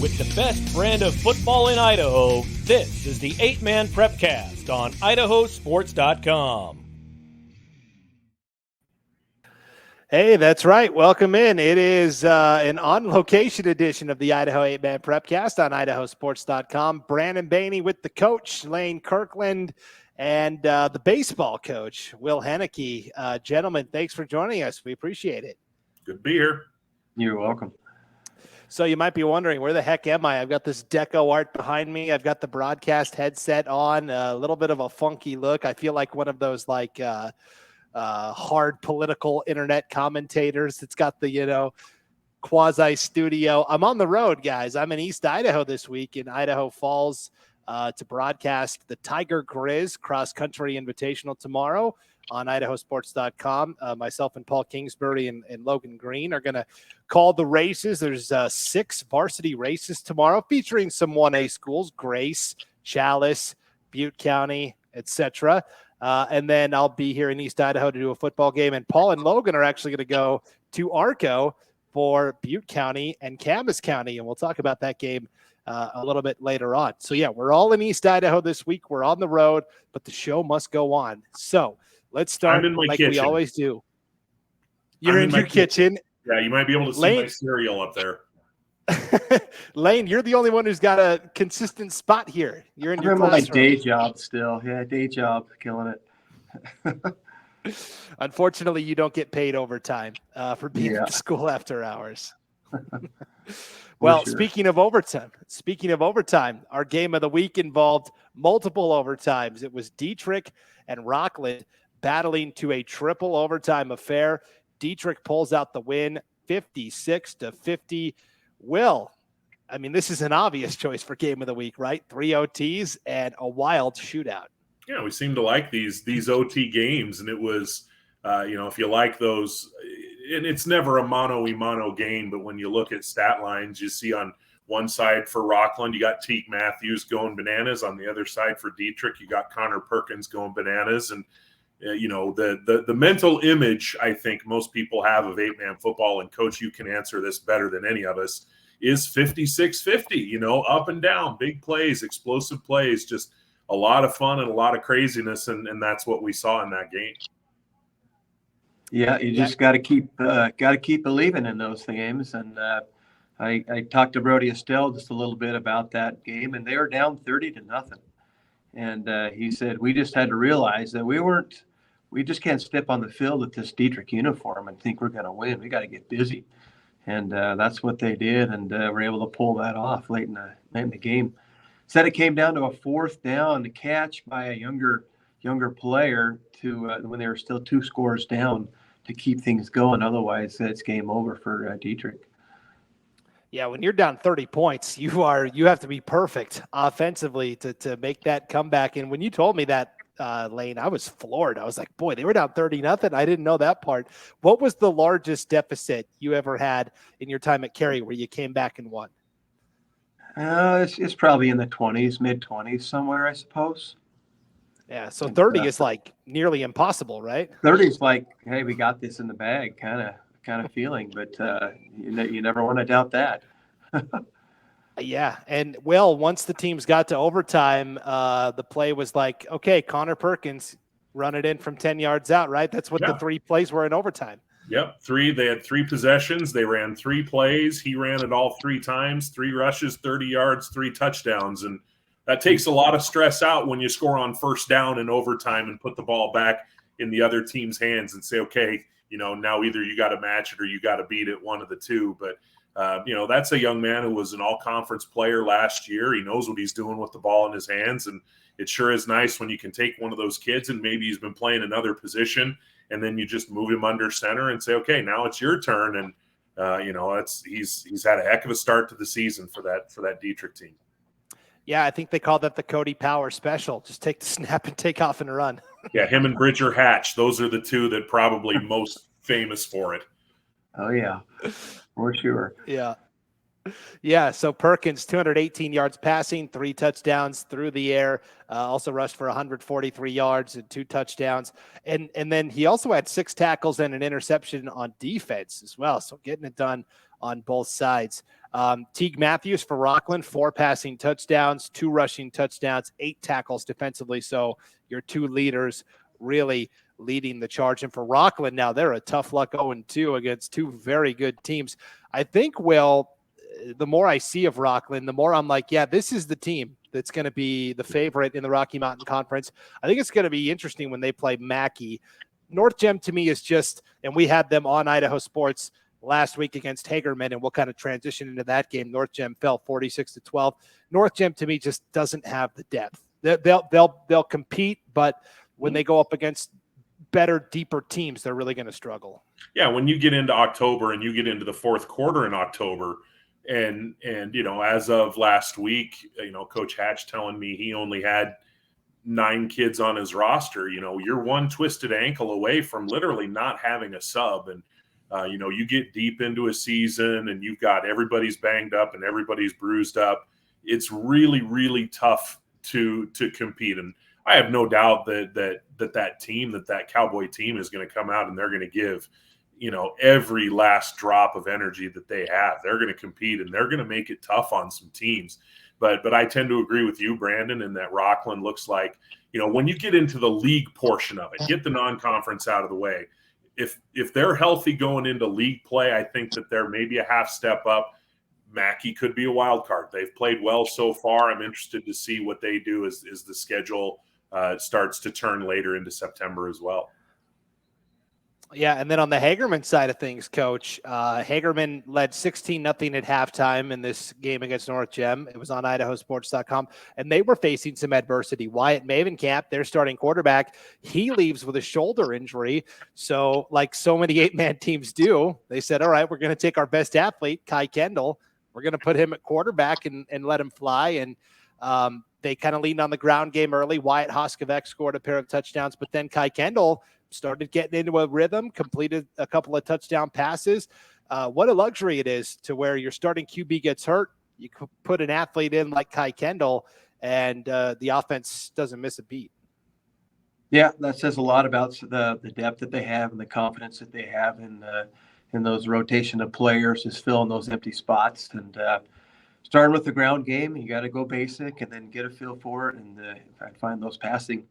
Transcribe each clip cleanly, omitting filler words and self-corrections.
With the best brand of football in Idaho, this is the 8-Man Prepcast on IdahoSports.com. Hey, that's right. Welcome in. It is an on-location edition of the Idaho 8-Man Prepcast on IdahoSports.com. Brandon Bainey with the coach, Lane Kirkland, and the baseball coach, Will Henneke. Gentlemen, thanks for joining us. We appreciate it. Good to be here. You're welcome. So you might be wondering, where the heck am I? I've got this deco art behind me. I've got the broadcast headset on, a little bit of a funky look. I feel like one of those hard political internet commentators. It's got the, quasi studio. I'm on the road, guys. I'm in East Idaho this week in Idaho Falls to broadcast the Tiger Grizz Cross Country Invitational tomorrow on IdahoSports.com. Myself and Paul Kingsbury and Logan Green are going to call the races. There's 6 varsity races tomorrow featuring some 1A schools, Grace, Chalice, Butte County, etc. And then I'll be here in East Idaho to do a football game. And Paul and Logan are actually going to go to Arrrgh for Butte County and Camas County. And we'll talk about that game a little bit later on. So, yeah, we're all in East Idaho this week. We're on the road, but the show must go on. So let's start like kitchen. We always do. You're in your kitchen. Yeah, you might be able to see my cereal up there. Lane, you're the only one who's got a consistent spot here. You're in your classroom. My day job still. Yeah, day job, killing it. Unfortunately, you don't get paid overtime for being at the school after hours. Well, sure. Speaking of overtime, our game of the week involved multiple overtimes. It was Dietrich and Rockland battling to a triple overtime affair. Dietrich pulls out the win, 56-50. Will, I mean, this is an obvious choice for game of the week, right? 3 OTs and a wild shootout. Yeah, we seem to like these OT games, and it was, if you like those, and it's never a mano-a-mano game, but when you look at stat lines, you see on one side for Rockland, you got Teague Matthews going bananas. On the other side for Dietrich, you got Connor Perkins going bananas. And, the mental image I think most people have of 8-man football, and Coach, you can answer this better than any of us, is 56-50, up and down, big plays, explosive plays, just a lot of fun and a lot of craziness, and that's what we saw in that game. Yeah, you just got to keep believing in those games. And I talked to Brody Estelle just a little bit about that game, and they were down 30-0. And he said we just had to realize that we just can't step on the field with this Dietrich uniform and think we're going to win. We got to get busy, and that's what they did, and were able to pull that off late in the game. Said it came down to a 4th down to catch by a younger player to when they were still 2 scores down to keep things going. Otherwise, it's game over for Dietrich. Yeah, when you're down 30 points, you have to be perfect offensively to make that comeback. And when you told me that, Lane, I was floored. I was like, boy, they were down 30-0. I didn't know that part. What was the largest deficit you ever had in your time at Cary where you came back and won? It's probably in the 20s, mid-20s somewhere, I suppose. Yeah, so 30 is like nearly impossible, right? 30 is like, hey, we got this in the bag kind of feeling, but you never want to doubt that. Yeah, and once the teams got to overtime, the play was like, okay, Connor Perkins, run it in from 10 yards out, right? That's what the 3 plays were in overtime. Yep, 3. They had 3 possessions. They ran 3 plays. He ran it all 3 times, 3 rushes, 30 yards, 3 touchdowns. And that takes a lot of stress out when you score on 1st down in overtime and put the ball back in the other team's hands and say, okay, now either you got to match it or you got to beat it, one of the two. But, that's a young man who was an all-conference player last year. He knows what he's doing with the ball in his hands. And it sure is nice when you can take one of those kids and maybe he's been playing another position and then you just move him under center and say, okay, now it's your turn. And, he's had a heck of a start to the season for that Dietrich team. Yeah, I think they call that the Cody Power special. Just take the snap and take off and run. Yeah, him and Bridger Hatch. Those are the 2 that probably most famous for it. Oh, yeah, for sure. Yeah. Yeah, so Perkins, 218 yards passing, 3 touchdowns through the air, also rushed for 143 yards and 2 touchdowns. And then he also had 6 tackles and an interception on defense as well, so getting it done on both sides. Teague Matthews for Rockland, 4 passing touchdowns, 2 rushing touchdowns, 8 tackles defensively. So your 2 leaders really leading the charge. And for Rockland, now they're a tough luck 0-2 against 2 very good teams. I think, Will, the more I see of Rockland, the more I'm like, yeah, this is the team that's going to be the favorite in the Rocky Mountain Conference. I think it's going to be interesting when they play Mackey. North Gem to me is just, and we had them on Idaho Sports last week against Hagerman, and we'll kind of transition into that game. North Gem fell 46-12. North Gem to me just doesn't have the depth. They'll compete, but when they go up against better, deeper teams, they're really going to struggle. Yeah, when you get into October and you get into the fourth quarter in October, and as of last week, Coach Hatch telling me he only had 9 kids on his roster. You're one twisted ankle away from literally not having a sub, and you get deep into a season and you've got everybody's banged up and everybody's bruised up. It's really, really tough to compete. And I have no doubt that Cowboy team is going to come out and they're going to give, every last drop of energy that they have. They're going to compete and they're going to make it tough on some teams. But I tend to agree with you, Brandon, in that Rockland looks like, when you get into the league portion of it, get the non-conference out of the way. If they're healthy going into league play, I think that they're maybe a half step up. Mackey could be a wild card. They've played well so far. I'm interested to see what they do as the schedule starts to turn later into September as well. Yeah, and then on the Hagerman side of things, Coach, Hagerman led 16-0 at halftime in this game against North Gem. It was on IdahoSports.com, and they were facing some adversity. Wyatt Mavencamp, their starting quarterback, he leaves with a shoulder injury. So like so many 8-man teams do, they said, all right, we're going to take our best athlete, Kai Kendall. We're going to put him at quarterback and let him fly. And they kind of leaned on the ground game early. Wyatt Hoskevec scored a pair of touchdowns, but then Kai Kendall started getting into a rhythm, completed a couple of touchdown passes. What a luxury it is to where your starting QB gets hurt. You could put an athlete in like Kai Kendall, and the offense doesn't miss a beat. Yeah, that says a lot about the depth that they have and the confidence that they have in those rotation of players, just filling those empty spots. And starting with the ground game, you got to go basic and then get a feel for it and find those passing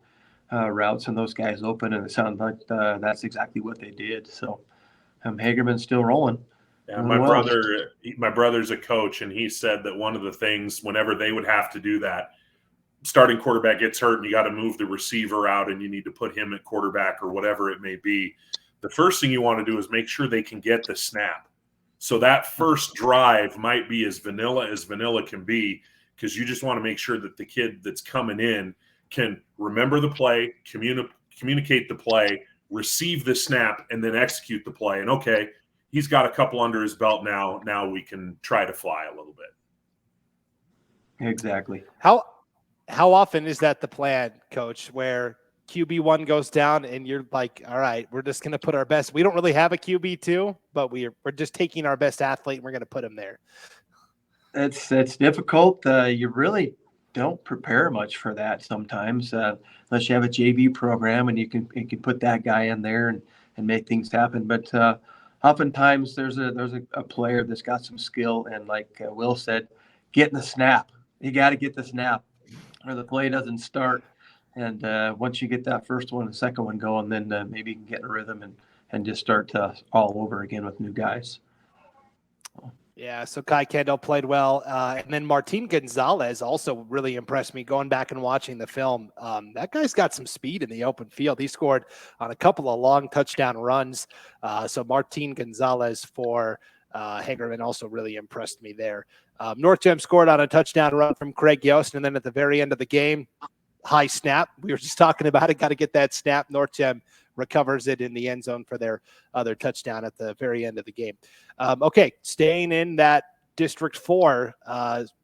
routes and those guys open, and it sounds like that's exactly what they did. So Hagerman's still rolling. Yeah, my brother's a coach, and he said that one of the things whenever they would have to do that, starting quarterback gets hurt and you got to move the receiver out and you need to put him at quarterback or whatever it may be, the first thing you want to do is make sure they can get the snap. So that first drive might be as vanilla can be, because you just want to make sure that the kid that's coming in can remember the play, communicate the play, receive the snap, and then execute the play. And okay, he's got a couple under his belt now. Now we can try to fly a little bit. Exactly. How often is that the plan, Coach, where QB1 goes down and you're like, all right, we're just going to put our best. We don't really have a QB2, but we're just taking our best athlete and we're going to put him there. It's difficult. You really don't prepare much for that sometimes, unless you have a JV program and you can put that guy in there and make things happen. But oftentimes there's a player that's got some skill, and like Will said, getting the snap. You got to get the snap, or the play doesn't start. And once you get that first one, the second one going, then maybe you can get in a rhythm and just start all over again with new guys. Yeah, so Kai Kendall played well. And then Martin Gonzalez also really impressed me going back and watching the film. That guy's got some speed in the open field. He scored on a couple of long touchdown runs. So Martin Gonzalez for Hagerman also really impressed me there. North Gem scored on a touchdown run from Craig Yost, and then at the very end of the game, high snap. We were just talking about it. Got to get that snap. North Gem recovers it in the end zone for their other touchdown at the very end of the game. Okay, staying in that District 4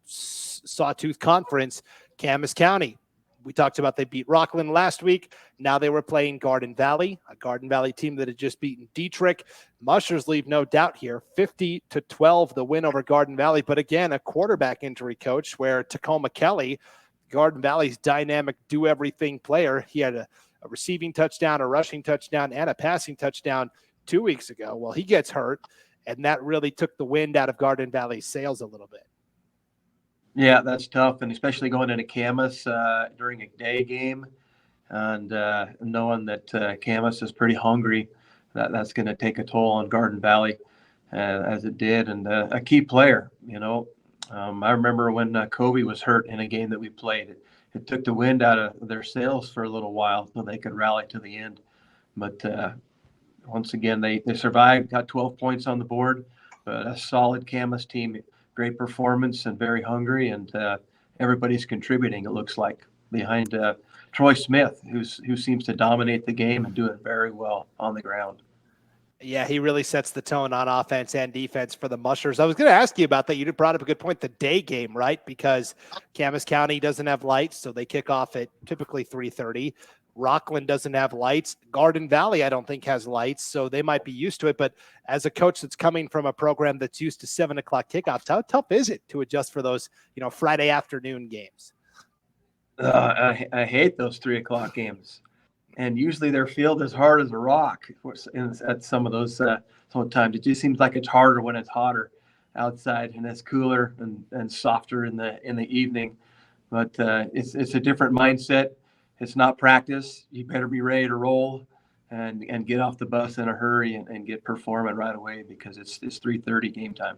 Sawtooth Conference, Camas County. We talked about they beat Rockland last week. Now they were playing Garden Valley, a Garden Valley team that had just beaten Dietrich. Mushers leave no doubt here, 50-12, the win over Garden Valley. But again, a quarterback injury, coach, where Tacoma Kelly, Garden Valley's dynamic do-everything player, he had a receiving touchdown, a rushing touchdown, and a passing touchdown 2 weeks ago. Well, he gets hurt, and that really took the wind out of Garden Valley's sails a little bit. Yeah, that's tough, and especially going into Camas during a day game, and knowing that Camas is pretty hungry, that's going to take a toll on Garden Valley, as it did. And a key player, I remember when Kobe was hurt in a game that we played. It took the wind out of their sails for a little while so they could rally to the end. But once again, they survived, got 12 points on the board, but a solid Camas team. Great performance and very hungry, and everybody's contributing, it looks like, behind Troy Smith, who seems to dominate the game and do it very well on the ground. Yeah, he really sets the tone on offense and defense for the Mushers. I was going to ask you about that. You brought up a good point, the day game, right? Because Camas County doesn't have lights, so they kick off at typically 3:30. Rockland doesn't have lights. Garden Valley, I don't think, has lights, so they might be used to it. But as a coach that's coming from a program that's used to 7 o'clock kickoffs, how tough is it to adjust for those, Friday afternoon games? I hate those 3 o'clock games, and usually their field is hard as a rock at some of those sometimes. It just seems like it's harder when it's hotter outside, and it's cooler and softer in the evening. But it's a different mindset. It's not practice. You better be ready to roll and get off the bus in a hurry and get performing right away, because it's 3:30 game time.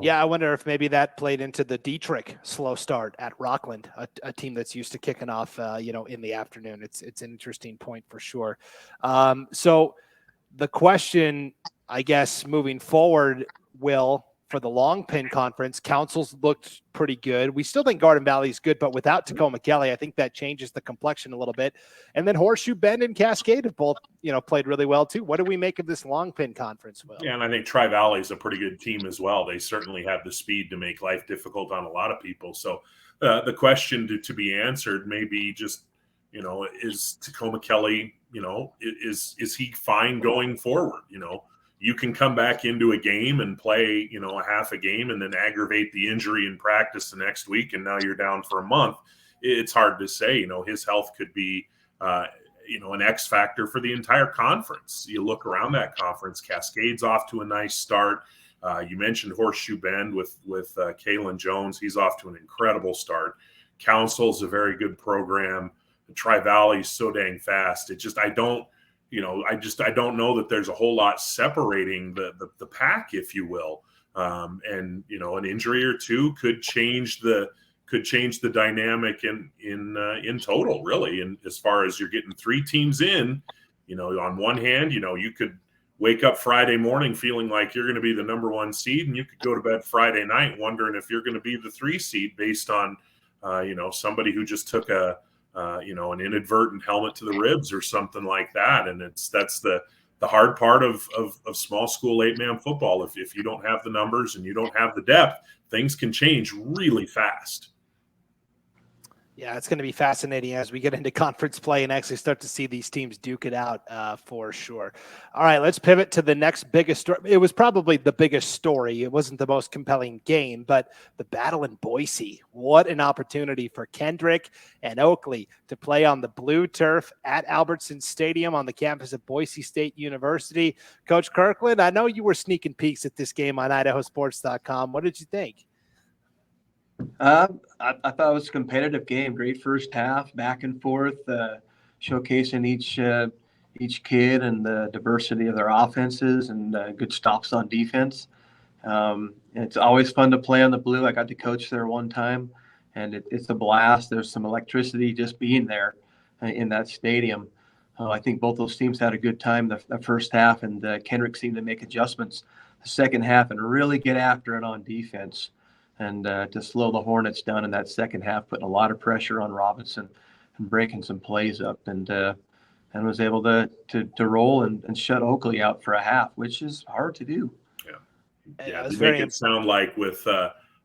Yeah, I wonder if maybe that played into the Dietrich slow start at Rockland, a team that's used to kicking off, in the afternoon. It's an interesting point for sure. So the question, I guess, moving forward, Will, for the long pin conference, councils looked pretty good. We still think Garden Valley is good, but without Tacoma Kelly, I think that changes the complexion a little bit. And then Horseshoe Bend and Cascade have both, played really well too. What do we make of this long pin conference, Will? Yeah, and I think Tri-Valley is a pretty good team as well. They certainly have the speed to make life difficult on a lot of people. So the question to be answered may be just, is Tacoma Kelly, is he fine going forward? You can come back into a game and play, a half a game and then aggravate the injury in practice the next week, and now you're down for a month. It's hard to say. His health could be, an X factor for the entire conference. You look around that conference, Cascade's off to a nice start. You mentioned Horseshoe Bend with Kalen Jones. He's off to an incredible start. Council's a very good program. Tri-Valley's so dang fast. I don't know that there's a whole lot separating the pack, if you will. And an injury or two could change the dynamic in total, really. And as far as you're getting 3 teams in, on one hand, you could wake up Friday morning feeling like you're going to be the number 1 seed, and you could go to bed Friday night wondering if you're going to be the 3 seed based on, somebody who just took an inadvertent helmet to the ribs or something like that. And that's the hard part of small school 8-man football. If you don't have the numbers and you don't have the depth, things can change really fast. Yeah, it's going to be fascinating as we get into conference play and actually start to see these teams duke it out for sure. All right, let's pivot to the next biggest story. It was probably the biggest story. It wasn't the most compelling game, but the battle in Boise. What an opportunity for Kendrick and Oakley to play on the blue turf at Albertson Stadium on the campus of Boise State University. Coach Kirkland, I know you were sneaking peeks at this game on IdahoSports.com. What did you think? I thought it was a competitive game. Great first half, back and forth, showcasing each kid and the diversity of their offenses, and good stops on defense. It's always fun to play on the blue. I got to coach there one time, and it's a blast. There's some electricity just being there in that stadium. I think both those teams had a good time the first half, and Kendrick seemed to make adjustments the second half and really get after it on defense. And to slow the Hornets down in that second half, putting a lot of pressure on Robinson and breaking some plays up, and was able to roll and shut Oakley out for a half, which is hard to do. Yeah. To make it sound like with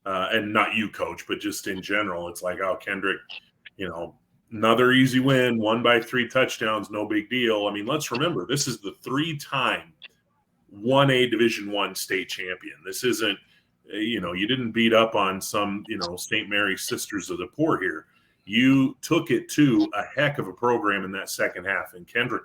and not you, Coach, but just in general, it's like, oh, Kendrick, Another easy win, won by 3 touchdowns, no big deal. I mean, let's remember, this is the 3-time 1A Division I state champion. This isn't, you didn't beat up on some, St. Mary's Sisters of the Poor here. You took it to a heck of a program in that second half, and Kendrick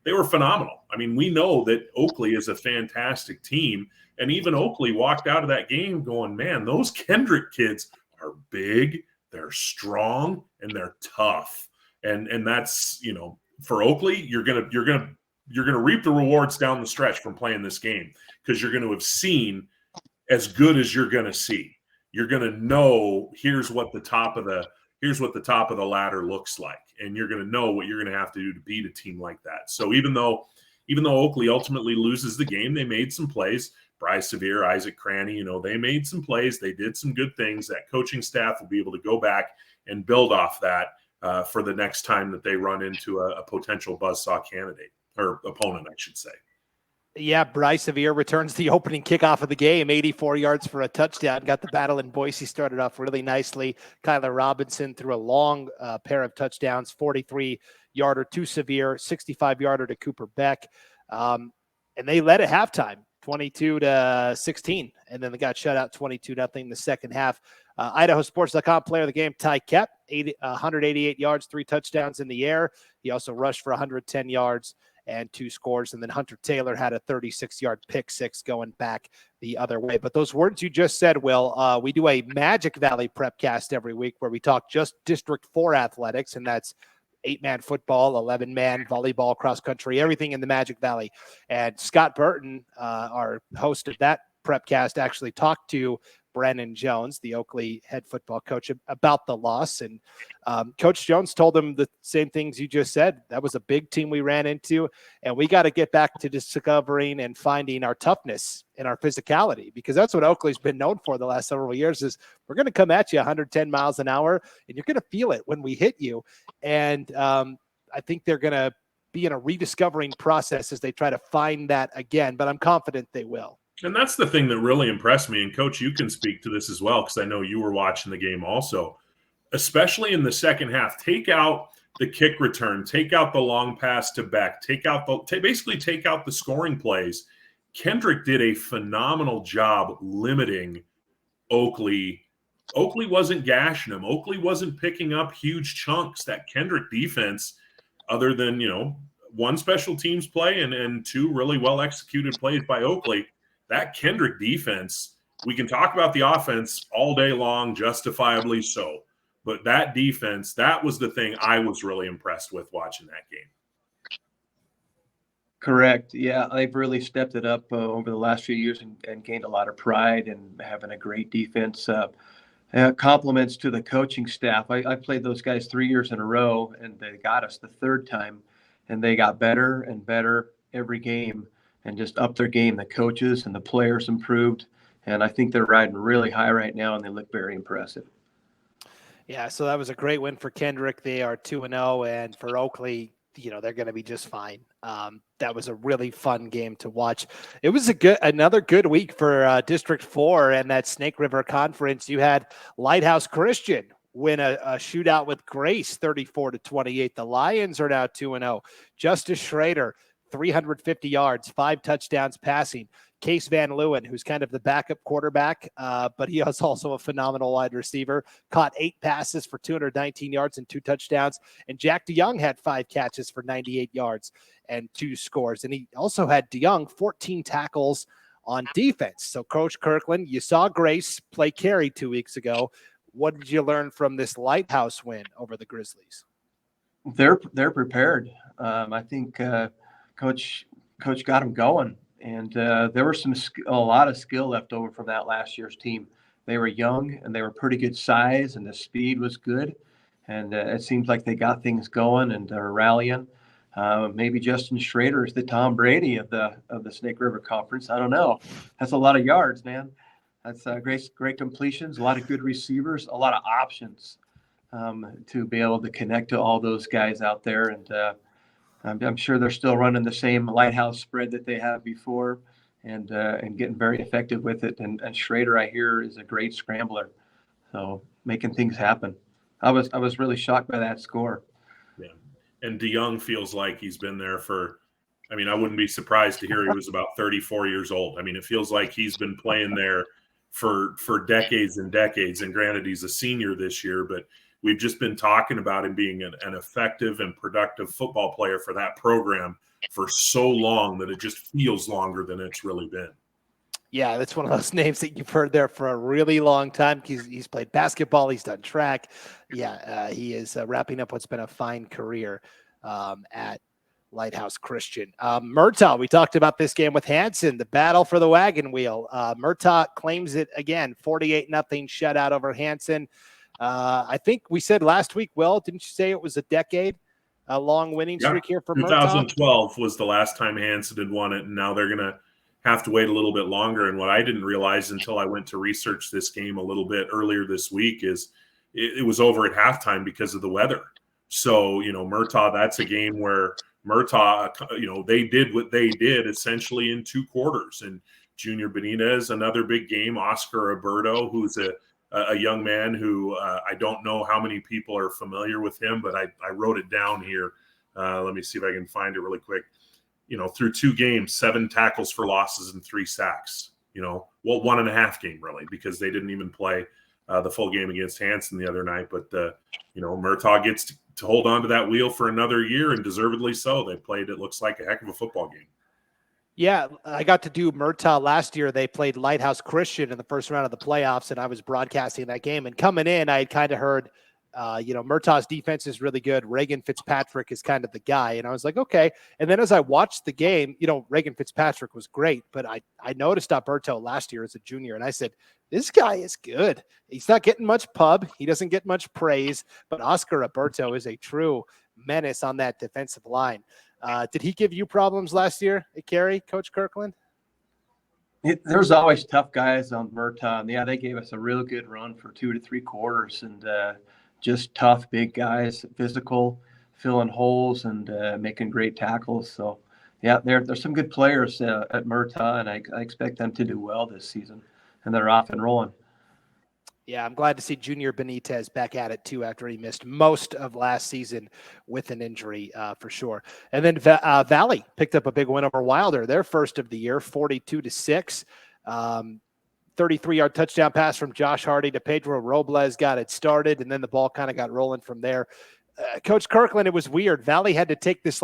they were phenomenal. I mean, we know that Oakley is a fantastic team, and even Oakley walked out of that game going, man, those Kendrick kids are big, they're strong, and they're tough. And that's, for Oakley, you're gonna reap the rewards down the stretch from playing this game, because you're going to have seen as good as you're going to see. You're going to know here's what the top of the ladder looks like, and you're going to know what you're going to have to do to beat a team like that. So even though Oakley ultimately loses the game, they made some plays. Bryce Sevier, Isaac Cranny, they made some plays. They did some good things. That coaching staff will be able to go back and build off that for the next time that they run into a potential buzzsaw candidate or opponent, I should say. Yeah, Bryce Sevier returns the opening kickoff of the game, 84 yards for a touchdown. Got the battle in Boise started off really nicely. Kyler Robinson threw a long pair of touchdowns, 43-yarder to Sevier, 65-yarder to Cooper Beck. And they led at halftime, 22-16, and then they got shut out 22-0 in the second half. IdahoSports.com player of the game, Ty Kep, 188 yards, 3 touchdowns in the air. He also rushed for 110 yards and 2 scores. And then Hunter Taylor had a 36-yard pick six going back the other way. But those words you just said, Will, we do a Magic Valley Prepcast every week where we talk just District 4 athletics, and that's 8-man football, 11-man volleyball, cross country, everything in the Magic Valley. And Scott Burton, our host of that Prepcast, actually talked to Brennan Jones, the Oakley head football coach, about the loss. And Coach Jones told him the same things you just said. That was a big team we ran into, and we got to get back to discovering and finding our toughness and our physicality, because that's what Oakley's been known for the last several years. Is we're going to come at you 110 miles an hour, and you're going to feel it when we hit you. And I think they're going to be in a rediscovering process as they try to find that again, but I'm confident they will. And that's the thing that really impressed me. And Coach, you can speak to this as well, because I know you were watching the game also, especially in the second half. Take out the kick return, take out the long pass to Beck, basically take out the scoring plays. Kendrick did a phenomenal job limiting Oakley. Oakley wasn't gashing them. Oakley wasn't picking up huge chunks. That Kendrick defense, other than, one special teams play and 2 really well-executed plays by Oakley, that Kendrick defense, we can talk about the offense all day long, justifiably so. But that defense, that was the thing I was really impressed with watching that game. Correct. Yeah, they've really stepped it up over the last few years and gained a lot of pride and having a great defense. Compliments to the coaching staff. I played those guys 3 years in a row, and they got us the third time, and they got better and better every game and just upped their game. The coaches and the players improved, and I think they're riding really high right now, and they look very impressive. Yeah, so that was a great win for Kendrick. They are 2-0, and for Oakley, they're going to be just fine. That was a really fun game to watch. It was another good week for District 4 and that Snake River Conference. You had Lighthouse Christian win a shootout with Grace, 34-28. The Lions are now 2-0. Justice Schrader, 350 yards, 5 touchdowns passing. Case Van Leeuwen, who's kind of the backup quarterback, but he is also a phenomenal wide receiver, caught 8 passes for 219 yards and 2 touchdowns. And Jack DeYoung had 5 catches for 98 yards and 2 scores. And he also had DeYoung 14 tackles on defense. So Coach Kirkland, you saw Grace play carry 2 weeks ago. What did you learn from this Lighthouse win over the Grizzlies? They're prepared. I think Coach got them going. And there were a lot of skill left over from that last year's team. They were young, and they were pretty good size, and the speed was good. And it seems like they got things going and they're rallying. Maybe Justin Schrader is the Tom Brady of the Snake River Conference. I don't know. That's a lot of yards, man. That's great completions, a lot of good receivers, a lot of options to be able to connect to all those guys out there. And I'm sure they're still running the same Lighthouse spread that they have before, and getting very effective with it. And Schrader, I hear, is a great scrambler, so making things happen. I was really shocked by that score. Yeah. And DeYoung feels like he's been there for, I mean, I wouldn't be surprised to hear he was about 34 years old. I mean, it feels like he's been playing there for decades and decades. And granted, he's a senior this year, but we've just been talking about him being an effective and productive football player for that program for so long that it just feels longer than it's really been. Yeah, that's one of those names that you've heard there for a really long time. He's played basketball. He's done track. Yeah, he is wrapping up what's been a fine career at Lighthouse Christian. Murtaugh, we talked about this game with Hanson, the battle for the wagon wheel. Murtaugh claims it again, 48-0 shutout over Hanson. I think we said last week, Will, didn't you say it was a decade-long winning streak here for Murtaugh? 2012 was the last time Hanson had won it, and now they're going to have to wait a little bit longer. And what I didn't realize until I went to research this game a little bit earlier this week is it was over at halftime because of the weather. So, Murtaugh, that's a game where Murtaugh, they did what they did essentially in 2 quarters. And Junior Benitez, another big game. Oscar Alberto, who's a young man who I don't know how many people are familiar with him, but I wrote it down here. Let me see if I can find it really quick. Through 2 games, 7 tackles for losses and 3 sacks. 1.5 game really, because they didn't even play the full game against Hanson the other night. But Murtaugh gets to hold on to that wheel for another year, and deservedly so. They played, it looks like, a heck of a football game. Yeah, I got to do Murtaugh last year. They played Lighthouse Christian in the first round of the playoffs, and I was broadcasting that game. And coming in, I had kind of heard, Murtaugh's defense is really good. Reagan Fitzpatrick is kind of the guy. And I was like, okay. And then as I watched the game, Reagan Fitzpatrick was great, but I noticed Alberto last year as a junior, and I said, this guy is good. He's not getting much pub. He doesn't get much praise, but Oscar Alberto is a true menace on that defensive line. Did he give you problems last year at Cary, Coach Kirkland? There's always tough guys on Murtaugh. And yeah, they gave us a real good run for 2 to 3 quarters, and just tough, big guys, physical, filling holes and making great tackles. So, yeah, there's some good players at Murtaugh, and I expect them to do well this season, and they're off and rolling. Yeah, I'm glad to see Junior Benitez back at it, too, after he missed most of last season with an injury, for sure. And then Valley picked up a big win over Wilder, their first of the year, 42-6. 33-yard touchdown pass from Josh Hardy to Pedro Robles got it started, and then the ball kind of got rolling from there. Coach Kirkland, it was weird. Valley had to take this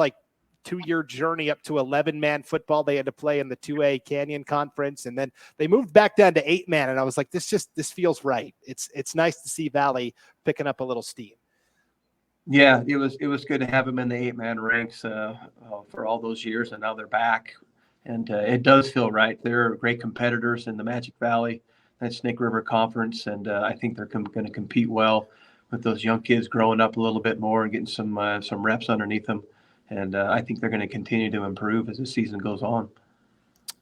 2-year journey up to 11-man football. They had to play in the 2A Canyon Conference, and then they moved back down to 8-man. And I was like, this feels right. It's nice to see Valley picking up a little steam. Yeah, it was good to have them in the 8-man ranks for all those years, and now they're back. And it does feel right. They're great competitors in the Magic Valley, that Snake River Conference, and I think they're going to compete well with those young kids growing up a little bit more and getting some reps underneath them. And I think they're going to continue to improve as the season goes on.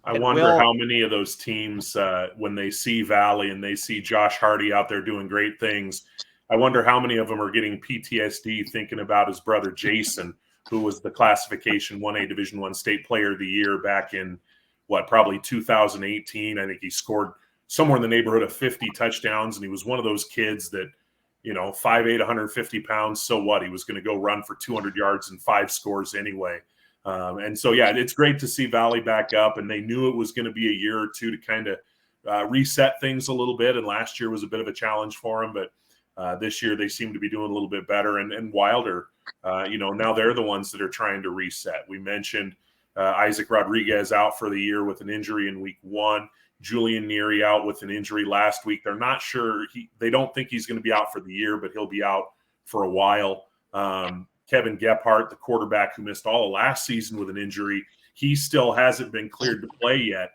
I wonder how many of those teams, when they see Valley and they see Josh Hardy out there doing great things, I wonder how many of them are getting PTSD thinking about his brother Jason, who was the classification 1A Division I State Player of the Year back in, probably 2018. I think he scored somewhere in the neighborhood of 50 touchdowns, and he was one of those kids that, 5'8", 150 pounds, so what? He was going to go run for 200 yards and 5 scores anyway. And so, yeah, it's great to see Valley back up, and they knew it was going to be a year or two to kind of reset things a little bit, and last year was a bit of a challenge for them, but this year they seem to be doing a little bit better. And Wilder, now they're the ones that are trying to reset. We mentioned Isaac Rodriguez out for the year with an injury in week 1. Julian Neary out with an injury last week. They're not sure. They don't think he's going to be out for the year, but he'll be out for a while. Kevin Gephardt, the quarterback who missed all of last season with an injury, he still hasn't been cleared to play yet.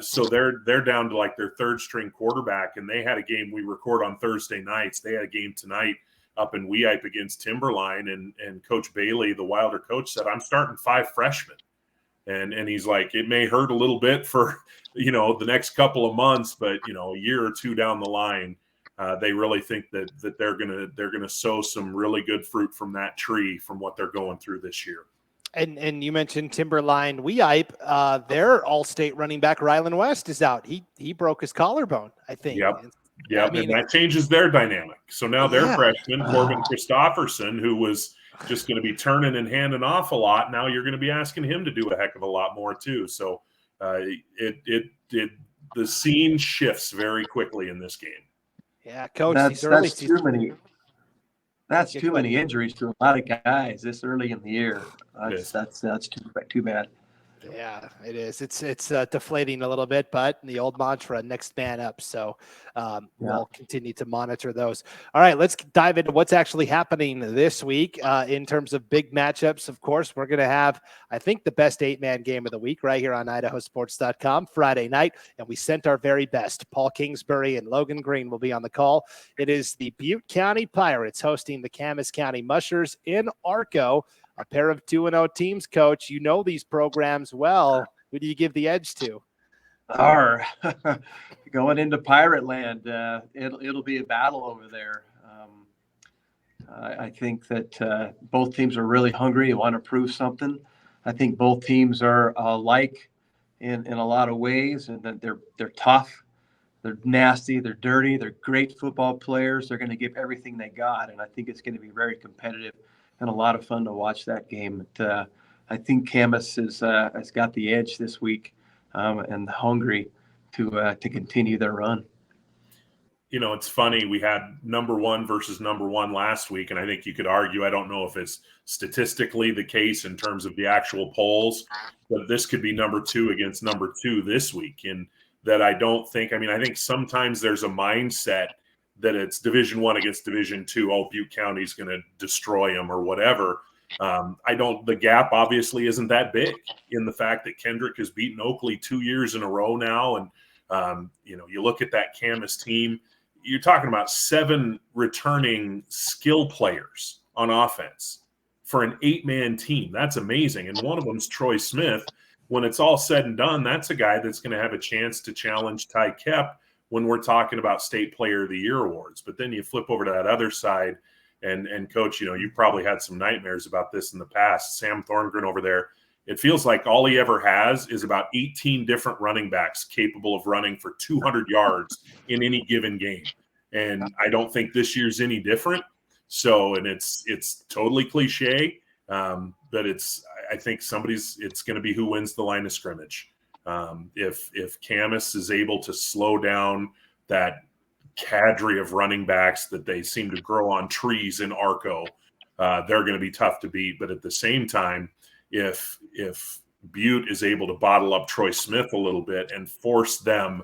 So they're down to their 3rd string quarterback, and they had a game. We record on Thursday nights. They had a game tonight up in Weippe against Timberline, and Coach Bailey, the Wilder coach, said, I'm starting 5 freshmen. And he's like, it may hurt a little bit for, the next couple of months, but, a year or 2 down the line, they really think that they're gonna sow some really good fruit from that tree from what they're going through this year. And you mentioned Timberline Weippe, their all-state running back Rylan West is out. He broke his collarbone, I think. Yep. Yeah, and that changes their dynamic. So now their freshman, Corbin Christopherson, who was just going to be turning and handing off a lot, now you're going to be asking him to do a heck of a lot more too. So the scene shifts very quickly in this game. Yeah, Coach. That's too many. That's too many injuries to a lot of guys this early in the year. That's too bad. Yeah, it is. It's deflating a little bit, but the old mantra, next man up. So we'll continue to monitor those. All right, let's dive into what's actually happening this week in terms of big matchups. Of course, we're going to have, I think, the best 8-man game of the week right here on IdahoSports.com Friday night, and we sent our very best. Paul Kingsbury and Logan Green will be on the call. It is the Butte County Pirates hosting the Camas County Mushers in Arrrgh. A pair of 2-0 teams, Coach. You know these programs well. Who do you give the edge to? Going into Pirate Land, it'll be a battle over there. I think that both teams are really hungry and want to prove something. I think both teams are alike in a lot of ways, and that they're tough, they're nasty, they're dirty, they're great football players. They're going to give everything they got, and I think it's going to be very competitive and a lot of fun to watch that game. But, I think Camas has got the edge this week and hungry to continue their run. You know, it's funny. We had number 1 versus number 1 last week, and I think you could argue, I don't know if it's statistically the case in terms of the actual polls, but this could be number 2 against number 2 this week. And that I think sometimes there's a mindset that it's Division I against Division II. Oh, Butte County's going to destroy them or whatever. The gap obviously isn't that big in the fact that Kendrick has beaten Oakley 2 years in a row now. And, you look at that Camas team, you're talking about 7 returning skill players on offense for an 8-man team. That's amazing. And one of them's Troy Smith. When it's all said and done, that's a guy that's going to have a chance to challenge Ty Kep when we're talking about State Player of the Year awards. But then you flip over to that other side, and Coach, you probably had some nightmares about this in the past. Sam Thorngren over there, it feels like all he ever has is about 18 different running backs capable of running for 200 yards in any given game. And I don't think this year's any different. So, and it's totally cliche, but I think it's going to be who wins the line of scrimmage. If Camas is able to slow down that cadre of running backs that they seem to grow on trees in Arrrgh, they're going to be tough to beat. But at the same time, if Butte is able to bottle up Troy Smith a little bit and force them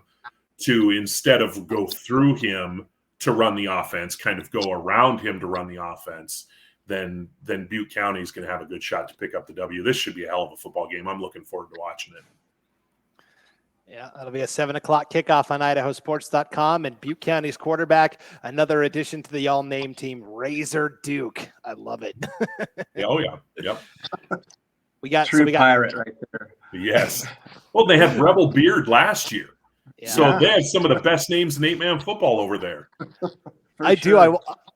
to, instead of go through him to run the offense, kind of go around him to run the offense, then Butte County is going to have a good shot to pick up the W. This should be a hell of a football game. I'm looking forward to watching it. Yeah, that'll be a 7:00 kickoff on IdahoSports.com. And Butte County's quarterback, another addition to the all-name team, Razor Duke. I love it. Oh, yeah. Yep. We got Pirate right there. Yes. Well, they had Rebel Beard last year. Yeah. So they have some of the best names in 8-man football over there.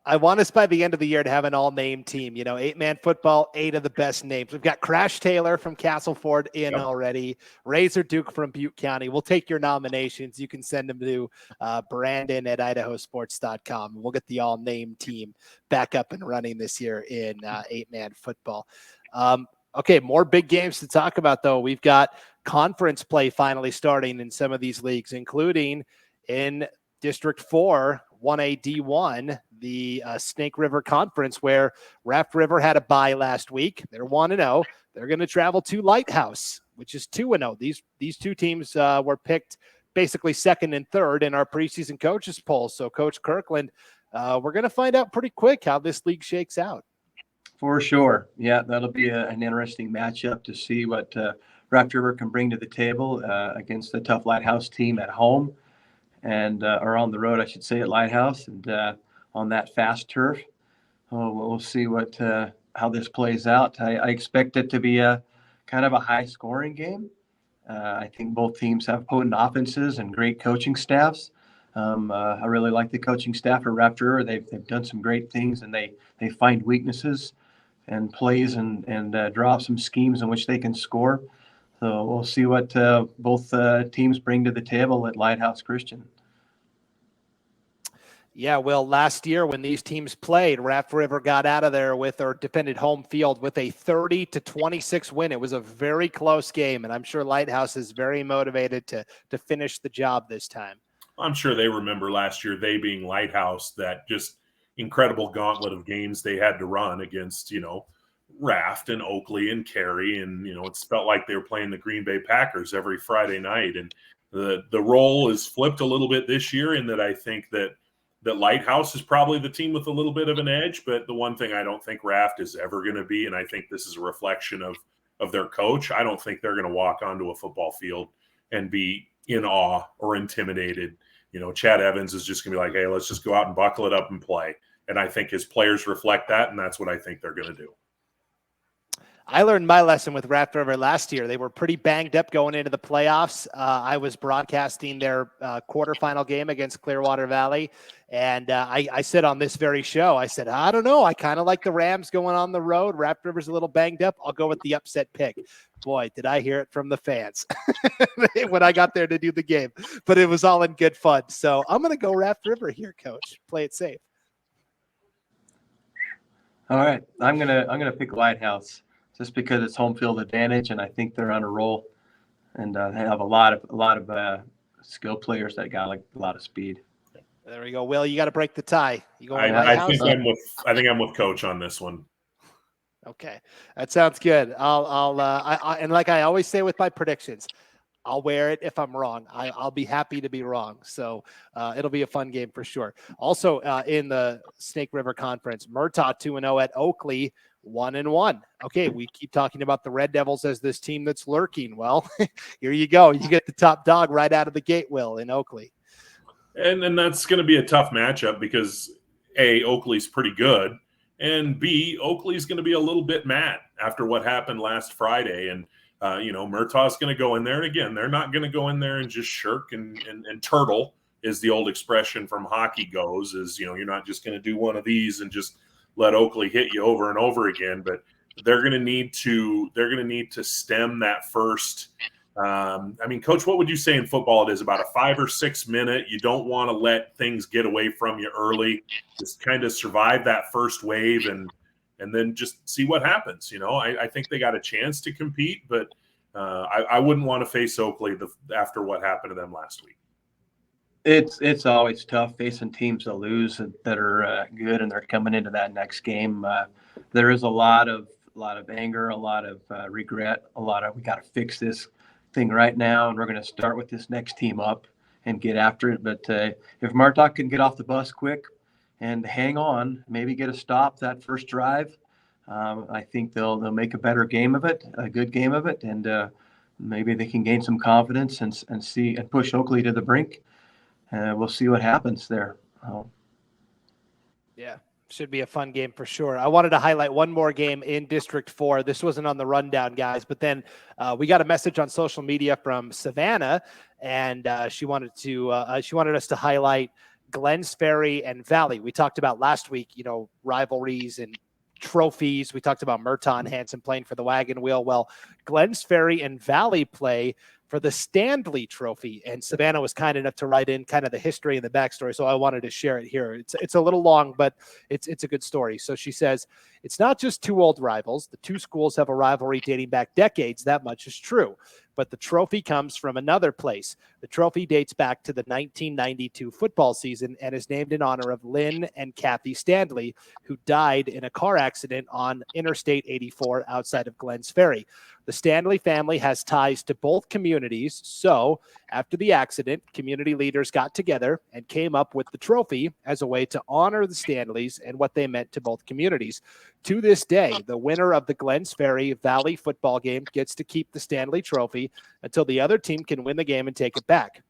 I want us by the end of the year to have an all-name team. 8-man football, 8 of the best names. We've got Crash Taylor from Castleford already. Razor Duke from Butte County. We'll take your nominations. You can send them to Brandon at IdahoSports.com. We'll get the all-name team back up and running this year in 8-man football. Okay, more big games to talk about, though. We've got conference play finally starting in some of these leagues, including in District 4, 1A D1, the Snake River Conference, where Raft River had a bye last week. They're 1-0. They're going to travel to Lighthouse, which is 2-0. These two teams were picked basically second and third in our preseason coaches poll. So, Coach Kirkland, we're going to find out pretty quick how this league shakes out. For sure. Yeah, that'll be an interesting matchup to see what Raft River can bring to the table against the tough Lighthouse team at home. Or on the road, I should say, at Lighthouse, and on that fast turf. We'll see how this plays out. I expect it to be a kind of a high-scoring game. I think both teams have potent offenses and great coaching staffs. I really like the coaching staff at Raft River. They've done some great things, and they find weaknesses and plays and draw up some schemes in which they can score. So we'll see what both teams bring to the table at Lighthouse Christian. Yeah, well, last year when these teams played, Raft River got out of there defended home field with a 30-26 win. It was a very close game, and I'm sure Lighthouse is very motivated to finish the job this time. I'm sure they remember last year, they being Lighthouse, that just incredible gauntlet of games they had to run against, Raft and Oakley and Cary. And, it's felt like they were playing the Green Bay Packers every Friday night. And the role is flipped a little bit this year in that I think that Lighthouse is probably the team with a little bit of an edge. But the one thing I don't think Raft is ever going to be, and I think this is a reflection of their coach, I don't think they're going to walk onto a football field and be in awe or intimidated. Chad Evans is just going to be like, hey, let's just go out and buckle it up and play. And I think his players reflect that, and that's what I think they're going to do. I learned my lesson with Raft River last year. They were pretty banged up going into the playoffs. I was broadcasting their quarterfinal game against Clearwater Valley. And I said on this very show, I said, I don't know. I kind of like the Rams going on the road. Raft River's a little banged up. I'll go with the upset pick. Boy, did I hear it from the fans when I got there to do the game. But it was all in good fun. So I'm going to go Raft River here, Coach. Play it safe. All right. I'm gonna pick Lighthouse just because it's home field advantage, and I think they're on a roll, and they have a lot of skill players that got a lot of speed. There we go. Will, you got to break the tie. You go. I think I'm with Coach on this one. Okay, that sounds good. And like I always say with my predictions, I'll wear it if I'm wrong. I'll be happy to be wrong. So it'll be a fun game for sure. Also in the Snake River Conference, Murtaugh 2-0 at Oakley, 1-1. Okay, we keep talking about the Red Devils as this team that's lurking. Well, here you go. You get the top dog right out of the gate, Will, in Oakley. And then that's going to be a tough matchup because A, Oakley's pretty good, and B, Oakley's going to be a little bit mad after what happened last Friday. And Murtaugh's going to go in there. And again, they're not going to go in there and just shirk and turtle, is the old expression from hockey goes, is, you're not just going to do one of these and just let Oakley hit you over and over again. But they're going to need to stem that first. Coach, what would you say in football it is about a 5 or 6 minute? You don't want to let things get away from you early. Just kind of survive that first wave and then just see what happens. I think they got a chance to compete, but I wouldn't want to face Oakley after what happened to them last week. It's always tough facing teams that lose that are good, and they're coming into that next game. There is a lot of anger, a lot of regret, we got to fix this thing right now, and we're going to start with this next team up and get after it. But if Murtaugh can get off the bus quick and hang on, maybe get a stop that first drive, I think they'll make a better game of it, a good game of it, and maybe they can gain some confidence and push Oakley to the brink. We'll see what happens there. Yeah, should be a fun game for sure. I wanted to highlight one more game in District 4. This wasn't on the rundown, guys, but then we got a message on social media from Savannah, and she wanted us to highlight Glenns Ferry and Valley. We talked about last week, rivalries and trophies. We talked about Murtaugh and Hanson playing for the Wagon Wheel. Well, Glenns Ferry and Valley play for the Standlee Trophy, and Savannah was kind enough to write in kind of the history and the backstory, so I wanted to share it here. It's a little long, but it's a good story. So she says, it's not just two old rivals. The two schools have a rivalry dating back decades. That much is true. But the trophy comes from another place. The trophy dates back to the 1992 football season and is named in honor of Lynn and Kathy Standlee, who died in a car accident on Interstate 84 outside of Glenns Ferry. The Standlee family has ties to both communities, so after the accident, community leaders got together and came up with the trophy as a way to honor the Standleys and what they meant to both communities. To this day, the winner of the Glenns Ferry Valley football game gets to keep the Standlee Trophy until the other team can win the game and take it back.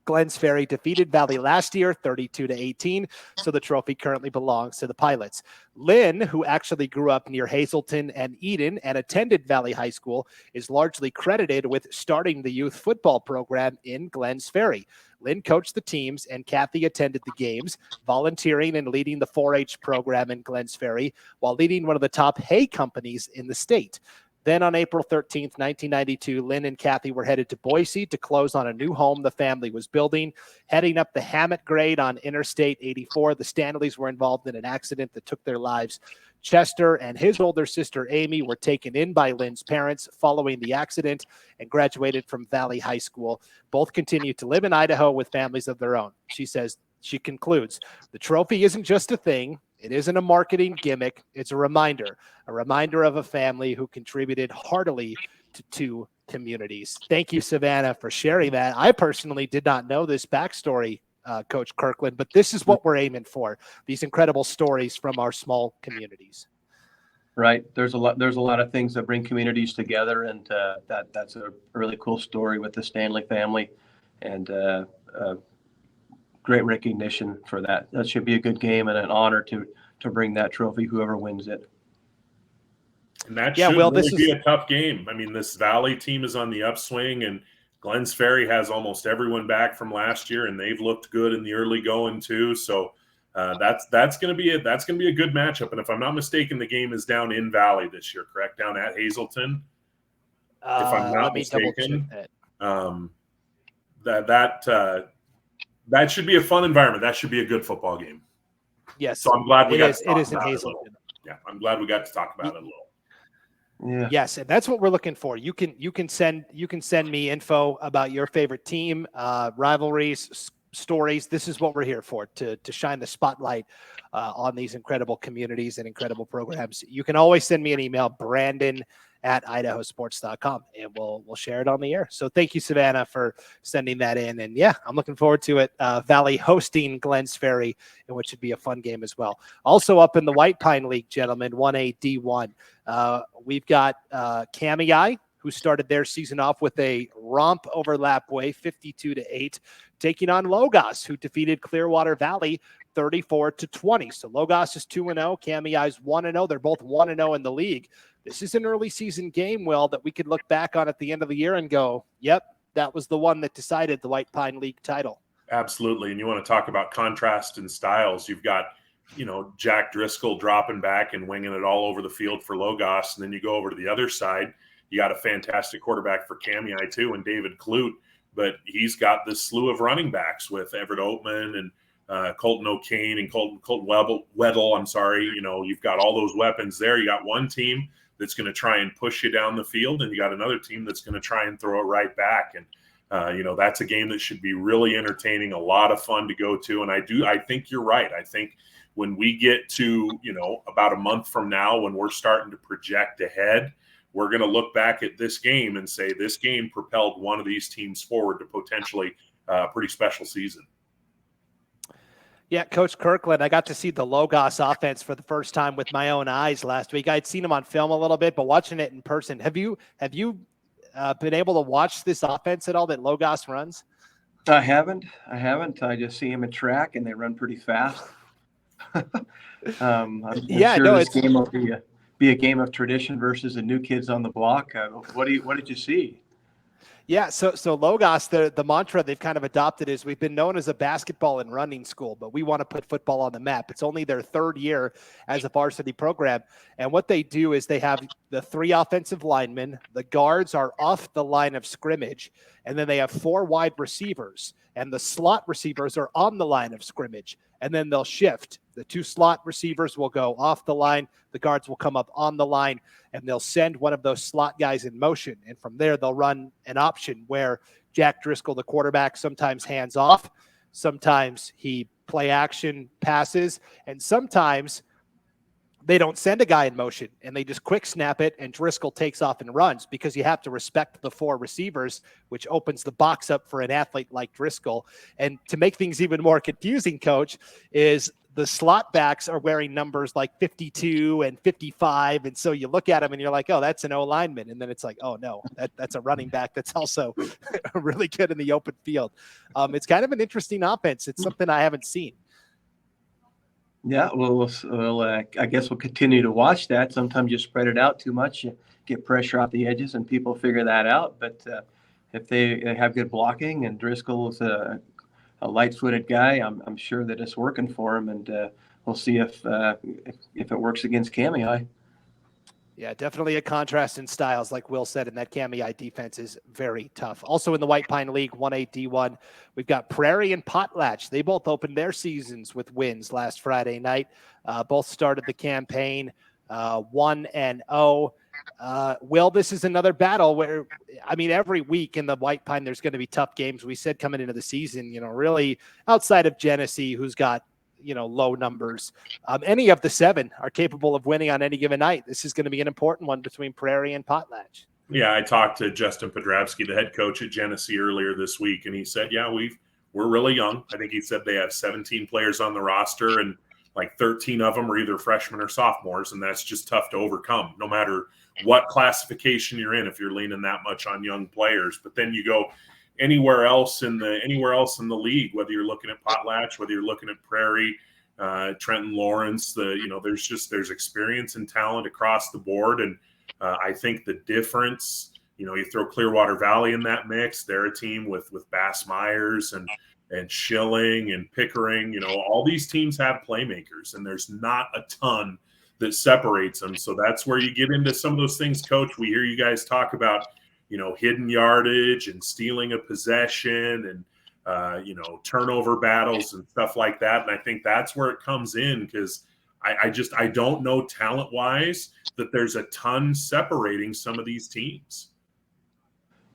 Glenns Ferry defeated Valley last year, 32-18, so the trophy currently belongs to the Pilots. Lynn, who actually grew up near Hazleton and Eden and attended Valley High School, is largely credited with starting the youth football program in Glenns Ferry. Lynn coached the teams, and Kathy attended the games, volunteering and leading the 4-H program in Glenns Ferry while leading one of the top hay companies in the state. Then on April 13th, 1992, Lynn and Kathy were headed to Boise to close on a new home the family was building. Heading up the Hammett grade on Interstate 84, the Standlees were involved in an accident that took their lives. Chester and his older sister, Amy, were taken in by Lynn's parents following the accident and graduated from Valley High School. Both continue to live in Idaho with families of their own. She concludes, the trophy isn't just a thing. It isn't a marketing gimmick. It's a reminder of a family who contributed heartily to two communities. Thank you, Savannah, for sharing that. I personally did not know this backstory, Coach Kirkland, but this is what we're aiming for, these incredible stories from our small communities. Right. There's a lot of things that bring communities together, and that's a really cool story with the Standlee family, and great recognition for that. That should be a good game and an honor to bring that trophy, whoever wins it. And that should really be a tough game. I mean, this Valley team is on the upswing, and Glenns Ferry has almost everyone back from last year, and they've looked good in the early going too. So that's going to be a good matchup. And if I'm not mistaken, the game is down in Valley this year, correct? Down at Hazelton, if I'm not mistaken. That should be a fun environment. That should be a good football game. Yes. So I'm glad we got to talk about it a little. Yeah, I'm glad we got to talk about it a little. Yeah. Yes, and that's what we're looking for. You can send me info about your favorite team, rivalries, stories. This is what we're here for, to shine the spotlight on these incredible communities and incredible programs. You can always send me an email, Brandon@IdahoSports.com, and we'll share it on the air. So thank you, Savannah, for sending that in. And yeah, I'm looking forward to it. Valley hosting Glenns Ferry, which should be a fun game as well. Also up in the White Pine League, gentlemen, 1A D1. We've got Kamei, who started their season off with a romp over Lapway, 52-8, taking on Logos, who defeated Clearwater Valley 34-20. So Logos is 2-0, Kamei is 1-0. They're both 1-0 in the league. This is an early season game, Will, that we could look back on at the end of the year and go, yep, that was the one that decided the White Pine League title. Absolutely. And you want to talk about contrast in styles. You've got, Jack Driscoll dropping back and winging it all over the field for Logos. And then you go over to the other side. You got a fantastic quarterback for Kamei too, and David Clute, but he's got this slew of running backs with Everett Oatman and Colton O'Kane and Colton Weddle. I'm sorry. You've got all those weapons there. You got one team that's going to try and push you down the field, and you got another team that's going to try and throw it right back. And, that's a game that should be really entertaining, a lot of fun to go to. And I think you're right. I think when we get to, about a month from now, when we're starting to project ahead, we're going to look back at this game and say this game propelled one of these teams forward to potentially a pretty special season. Yeah, Coach Kirkland, I got to see the Logos offense for the first time with my own eyes last week. I'd seen them on film a little bit, but watching it in person, have you been able to watch this offense at all that Logos runs? I haven't. I just see them at track, and they run pretty fast. I'm sure this game will be a game of tradition versus the new kids on the block. What did you see? Yeah, so Logos, the mantra they've kind of adopted is we've been known as a basketball and running school, but we want to put football on the map. It's only their third year as a varsity program. And what they do is they have the 3 offensive linemen. The guards are off the line of scrimmage, and then they have 4 wide receivers, and the slot receivers are on the line of scrimmage, and then they'll shift. The 2 slot receivers will go off the line. The guards will come up on the line, and they'll send one of those slot guys in motion. And from there, they'll run an option where Jack Driscoll, the quarterback, sometimes hands off. Sometimes he play action passes. And sometimes they don't send a guy in motion, and they just quick snap it, and Driscoll takes off and runs, because you have to respect the 4 receivers, which opens the box up for an athlete like Driscoll. And to make things even more confusing, Coach, is the slot backs are wearing numbers like 52 and 55. And so you look at them and you're like, oh, that's an O lineman. And then it's like, oh no, that's a running back that's also really good in the open field. It's kind of an interesting offense. It's something I haven't seen. Yeah, well, I guess we'll continue to watch that. Sometimes you spread it out too much, you get pressure off the edges, and people figure that out. But if they have good blocking, and Driscoll is a light-footed guy, I'm sure that it's working for him, and we'll see if it works against Kamei. Yeah, definitely a contrast in styles, like Will said, and that Cami defense is very tough. Also in the White Pine League, 1A D1, we've got Prairie and Potlatch. They both opened their seasons with wins last Friday night. Both started the campaign 1-0. Will, this is another battle where, I mean, every week in the White Pine, there's going to be tough games. We said coming into the season, really outside of Genesee, who's got low numbers. Any of the 7 are capable of winning on any given night. This is going to be an important one between Prairie and Potlatch. Yeah, I talked to Justin Podravsky, the head coach at Genesee, earlier this week, and he said, yeah, we're really young. I think he said they have 17 players on the roster, and like 13 of them are either freshmen or sophomores, and that's just tough to overcome, no matter what classification you're in, if you're leaning that much on young players. But then you go anywhere else in the league, whether you're looking at Potlatch, whether you're looking at Prairie, Trenton Lawrence, there's experience and talent across the board. And I think the difference, you throw Clearwater Valley in that mix, they're a team with Bass Myers and Schilling and Pickering. All these teams have playmakers, and there's not a ton that separates them. So that's where you get into some of those things, Coach. We hear you guys talk about hidden yardage and stealing a possession and, turnover battles and stuff like that. And I think that's where it comes in, because I don't know talent-wise that there's a ton separating some of these teams.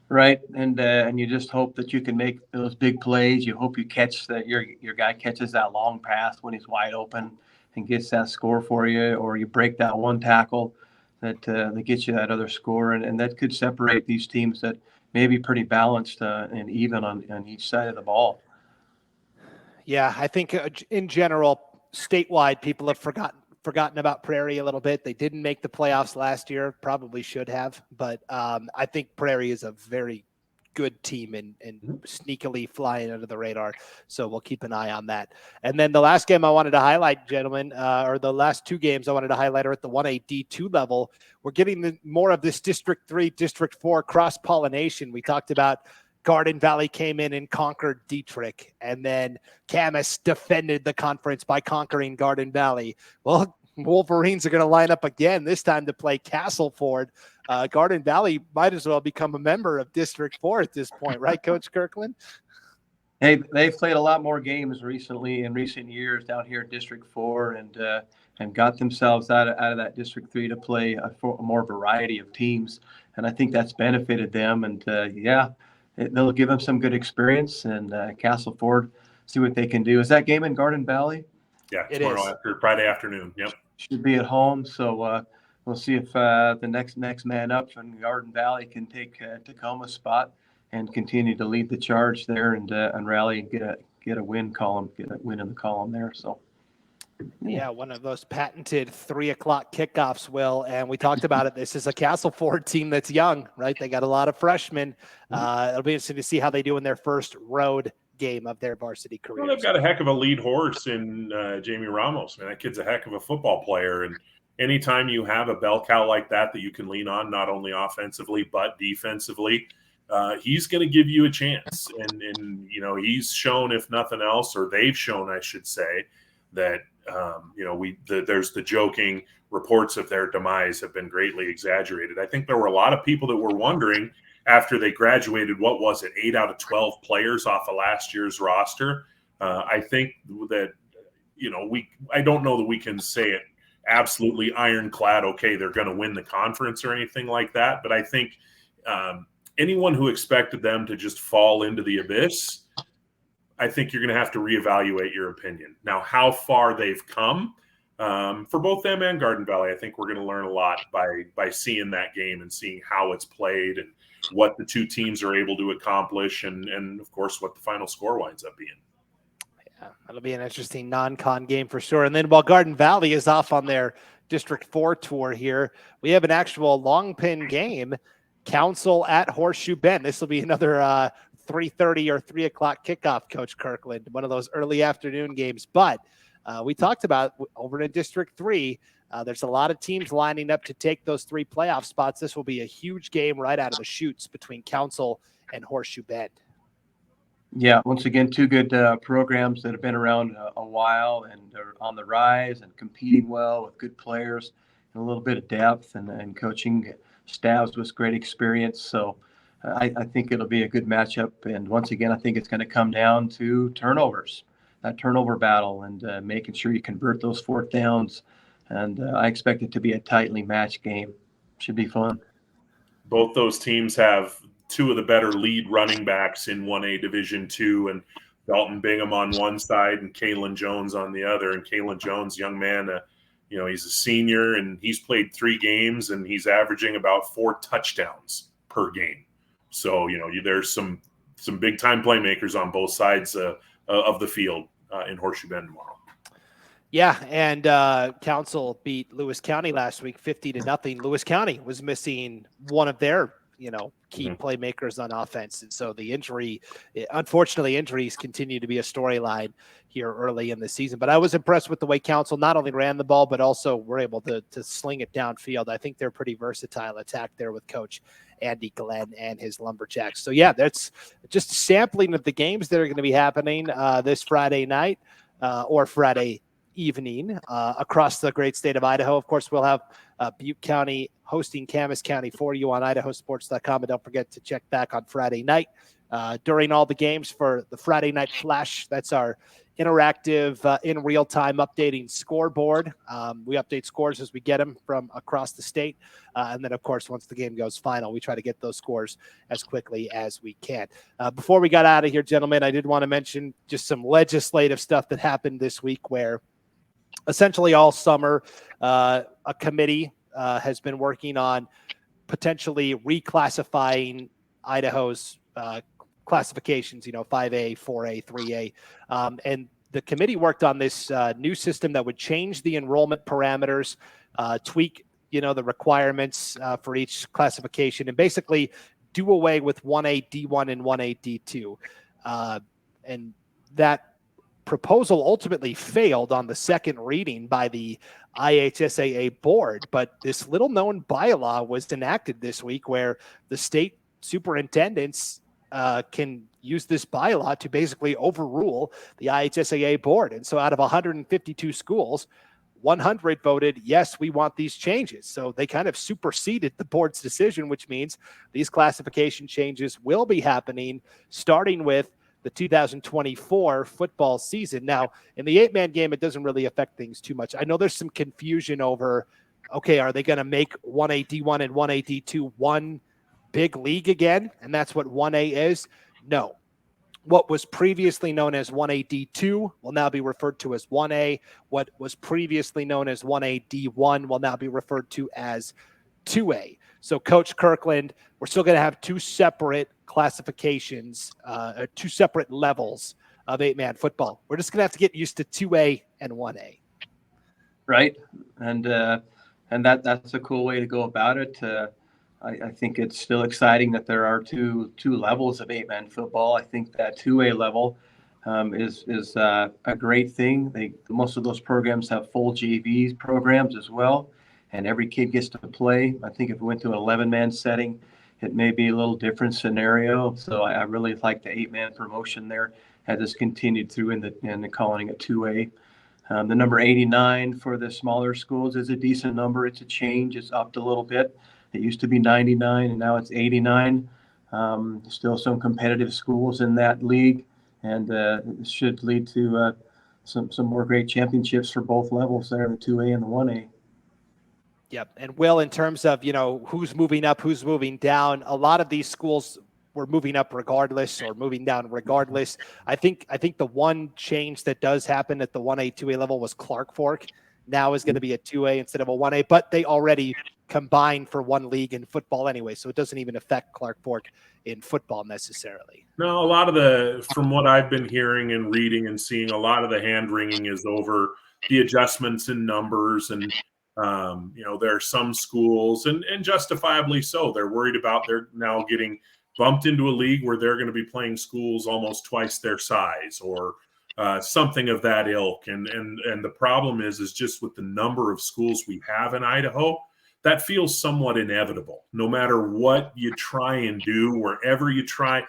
Right, and you just hope that you can make those big plays. You hope you catch that your guy catches that long pass when he's wide open and gets that score for you, or you break that one tackle that gets you that other score, and that could separate these teams that may be pretty balanced and even on each side of the ball. Yeah, I think in general, statewide, people have forgotten about Prairie a little bit. They didn't make the playoffs last year, probably should have, but I think Prairie is a very good team and sneakily flying under the radar. So we'll keep an eye on that. And then the last game I wanted to highlight, gentlemen, or the last 2 games I wanted to highlight are at the 1A D2 level. We're getting more of this District 3, District 4 cross-pollination. We talked about Garden Valley came in and conquered Dietrich, and then Camas defended the conference by conquering Garden Valley. Well, Wolverines are going to line up again, this time to play Castleford. Garden Valley might as well become a member of District 4 at this point, right, Coach Kirkland? Hey, they've played a lot more games in recent years down here at District 4 and got themselves out of that District 3 to play a more variety of teams. And I think that's benefited them. And, they'll give them some good experience, and Castleford, see what they can do. Is that game in Garden Valley? Yeah, tomorrow after Friday afternoon. Yep. Should be at home. So we'll see if the next man up from Garden Valley can take Tacoma's spot and continue to lead the charge there and rally and get a win in the column there. So. Yeah, one of those patented 3:00 kickoffs, Will. And we talked about it. This is a Castleford team that's young, right? They got a lot of freshmen. It'll be interesting to see how they do in their first road game of their varsity career. Well, they've got a heck of a lead horse in Jamie Ramos. Man, that kid's a heck of a football player. And anytime you have a bell cow like that you can lean on, not only offensively but defensively, he's going to give you a chance. And he's shown, if nothing else, or they've shown, I should say, that there's the joking reports of their demise have been greatly exaggerated. I think there were a lot of people that were wondering after they graduated, what was it, 8 out of 12 players off of last year's roster. I think that, I don't know that we can say it absolutely ironclad, okay, they're going to win the conference or anything like that. But I think anyone who expected them to just fall into the abyss, I think you're going to have to reevaluate your opinion. Now, how far they've come for both them and Garden Valley, I think we're going to learn a lot by seeing that game and seeing how it's played and what the 2 teams are able to accomplish and of course, what the final score winds up being. Yeah, that'll be an interesting non-con game for sure. And then while Garden Valley is off on their District 4 tour here, we have an actual long pin game, Council at Horseshoe Bend. This will be another 3:30 or 3:00 kickoff, Coach Kirkland, one of those early afternoon games. But we talked about over in District 3, there's a lot of teams lining up to take those 3 playoff spots. This will be a huge game right out of the chutes between Council and Horseshoe Bend. Yeah, once again, 2 good programs that have been around a while and are on the rise and competing well with good players. and a little bit of depth and coaching staffs with great experience. So I think it'll be a good matchup. And once again, I think it's going to come down to turnovers, that turnover battle, and making sure you convert those fourth downs. And I expect it to be a tightly matched game. Should be fun. Both those teams have two of the better lead running backs in 1A Division II, and Dalton Bingham on one side and Kalen Jones on the other. And Kalen Jones, young man, he's a senior and he's played 3 games and he's averaging about 4 touchdowns per game. So, there's some big time playmakers on both sides of the field in Horseshoe Bend tomorrow. Yeah, and Council beat Lewis County last week 50-0. Lewis County was missing one of their key playmakers on offense. And so unfortunately, injuries continue to be a storyline here early in the season. But I was impressed with the way Council not only ran the ball, but also were able to sling it downfield. I think they're pretty versatile attack there with Coach Andy Glenn and his Lumberjacks. So, yeah, that's just a sampling of the games that are going to be happening this Friday night or Friday evening across the great state of Idaho. Of course, we'll have Butte County hosting Camas County for you on IdahoSports.com. And don't forget to check back on Friday night during all the games for the Friday Night Flash. That's our interactive, in real-time updating scoreboard. We update scores as we get them from across the state. And then, of course, once the game goes final, we try to get those scores as quickly as we can. Before we got out of here, gentlemen, I did want to mention just some legislative stuff that happened this week where essentially all summer, a committee has been working on potentially reclassifying Idaho's classifications, 5A, 4A, 3A. And the committee worked on this new system that would change the enrollment parameters, tweak, the requirements for each classification, and basically do away with 1A D1 and 1A D2. And that proposal ultimately failed on the second reading by the IHSAA board, but this little known bylaw was enacted this week where the state superintendents can use this bylaw to basically overrule the IHSAA board. And so out of 152 schools, 100 voted, yes, we want these changes. So they kind of superseded the board's decision, which means these classification changes will be happening starting with the 2024 football season. Now, in the 8-man game, it doesn't really affect things too much. I know there's some confusion over, okay, are they going to make 1A D1 and 1A D2 one big league again? And that's what 1A is? No. What was previously known as 1A D2 will now be referred to as 1A. What was previously known as 1A D1 will now be referred to as 2A. So, Coach Kirkland, we're still going to have 2 separate classifications, 2 separate levels of 8-man football. We're just going to have to get used to 2A and 1A. Right. And that's a cool way to go about it. I think it's still exciting that there are two levels of 8-man football. I think that 2A level is a great thing. Most of those programs have full JV programs as well, and every kid gets to play. I think if it went to an 11-man setting, it may be a little different scenario. So I really like the 8-man promotion there as it's continued through in the calling it 2A. The number 89 for the smaller schools is a decent number. It's a change. It's upped a little bit. It used to be 99 and now it's 89. Still some competitive schools in that league, and it should lead to some more great championships for both levels there, the 2A and the 1A. Yep. And Will, in terms of, who's moving up, who's moving down, a lot of these schools were moving up regardless or moving down regardless. I think the one change that does happen at the 1A, 2A level was Clark Fork now is going to be a 2A instead of a 1A, but they already combined for one league in football anyway. So it doesn't even affect Clark Fork in football necessarily. No, a lot of from what I've been hearing and reading and seeing, a lot of the hand wringing is over the adjustments in numbers. And, there are some schools, and justifiably so, they're worried about they're now getting bumped into a league where they're going to be playing schools almost twice their size or something of that ilk. And the problem is just with the number of schools we have in Idaho, that feels somewhat inevitable. No matter what you try and do, wherever you try,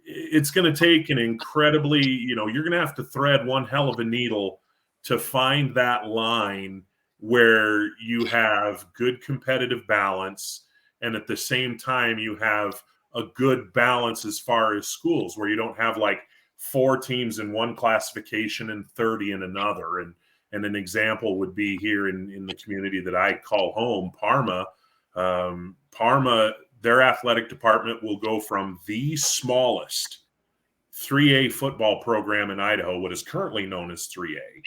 it's going to take an incredibly, you're going to have to thread one hell of a needle to find that line where you have good competitive balance, and at the same time you have a good balance as far as schools, where you don't have like 4 teams in one classification and 30 in another. And an example would be here in the community that I call home, Parma. Parma, their athletic department will go from the smallest 3A football program in Idaho, what is currently known as 3A.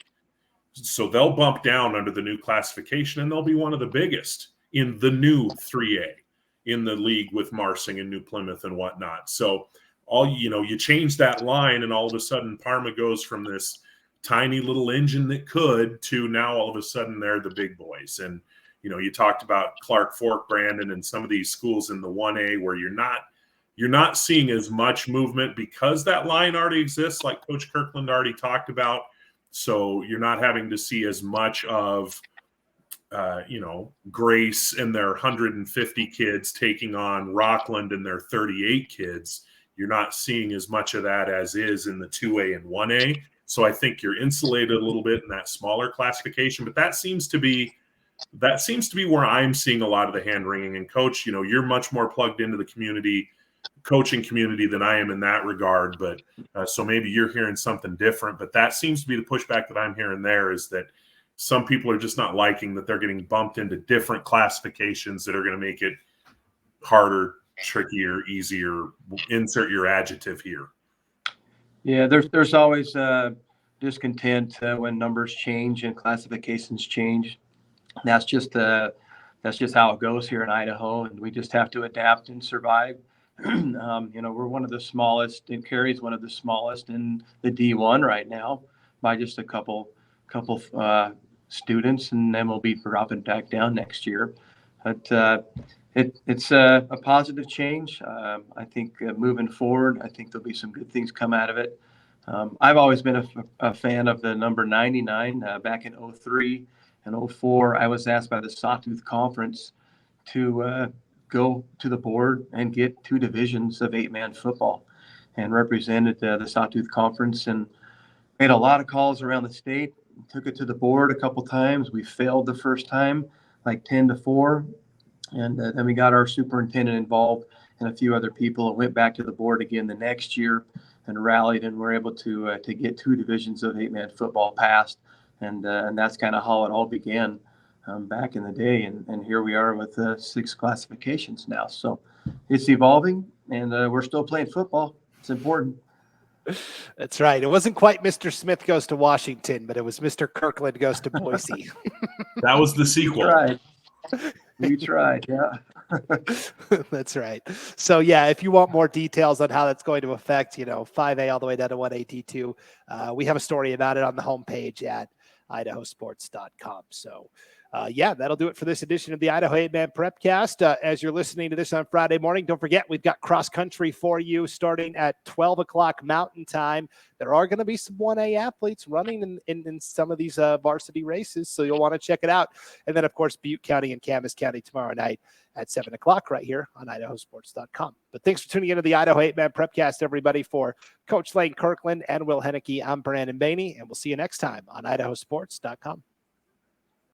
So they'll bump down under the new classification, and they'll be one of the biggest in the new 3A in the league with Marsing and New Plymouth and whatnot. So you change that line, and all of a sudden Parma goes from this tiny little engine that could to now all of a sudden they're the big boys. And you talked about Clark Fork, Brandon, and some of these schools in the 1A where you're not seeing as much movement because that line already exists, like Coach Kirkland already talked about. So you're not having to see as much of Grace and their 150 kids taking on Rockland and their 38 kids. You're not seeing as much of that as is in the 2A and 1A. So I think you're insulated a little bit in that smaller classification, but that seems to be where I'm seeing a lot of the hand wringing. And Coach, you're much more plugged into the coaching community than I am in that regard. But so maybe you're hearing something different, but that seems to be the pushback that I'm hearing there, is that some people are just not liking that they're getting bumped into different classifications that are going to make it harder, trickier, easier. Insert your adjective here. Yeah, there's always discontent when numbers change and classifications change. That's just how it goes here in Idaho, and we just have to adapt and survive. We're one of the smallest, and Cary's one of the smallest in the D1 right now by just a couple students, and then we'll be dropping back down next year. But it's a positive change. I think moving forward, I think there'll be some good things come out of it. I've always been a fan of the number 99. Back in 03 and 04, I was asked by the Sawtooth Conference to go to the board and get 2 divisions of 8-man football, and represented the Sawtooth Conference, and made a lot of calls around the state. Took it to the board a couple times. We failed the first time, like 10-4. And then we got our superintendent involved and a few other people, and went back to the board again the next year and rallied, and were able to get 2 divisions of 8-man football passed. And that's kind of how it all began back in the day. And here we are with 6 classifications now. So it's evolving, and we're still playing football. It's important. That's right. It wasn't quite Mr. Smith goes to Washington, but it was Mr. Kirkland goes to Boise. That was the sequel. Right. We tried, yeah. That's right. So, yeah, if you want more details on how that's going to affect, 5A all the way down to 1A D2, we have a story about it on the homepage at IdahoSports.com. So, that'll do it for this edition of the Idaho 8-Man Prepcast. As you're listening to this on Friday morning, don't forget we've got cross country for you starting at 12 o'clock Mountain Time. There are going to be some 1A athletes running in some of these varsity races, so you'll want to check it out. And then, of course, Butte County and Camas County tomorrow night at 7 o'clock right here on IdahoSports.com. But thanks for tuning into the Idaho 8-Man Prepcast, everybody. For Coach Lane Kirkland and Will Henneke, I'm Brandon Bainey, and we'll see you next time on IdahoSports.com.